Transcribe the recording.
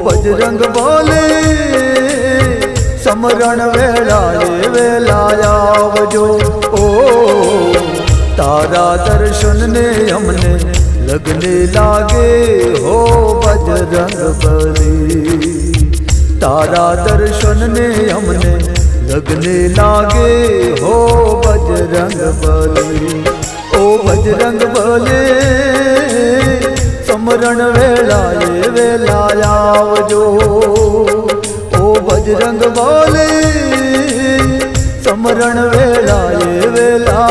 बजरंग बोले समरण वेलाए वेलाया आवजो। ओ तारा दर्शन ने हमने लगने लागे हो बजरंग बली। तारा दर्शन ने हमने लगने लागे हो बजरंग बली। ओ बजरंग बली समरण वेलाए वेलाया आवजो। ओ बजरंग बली समरण वेलाए वेला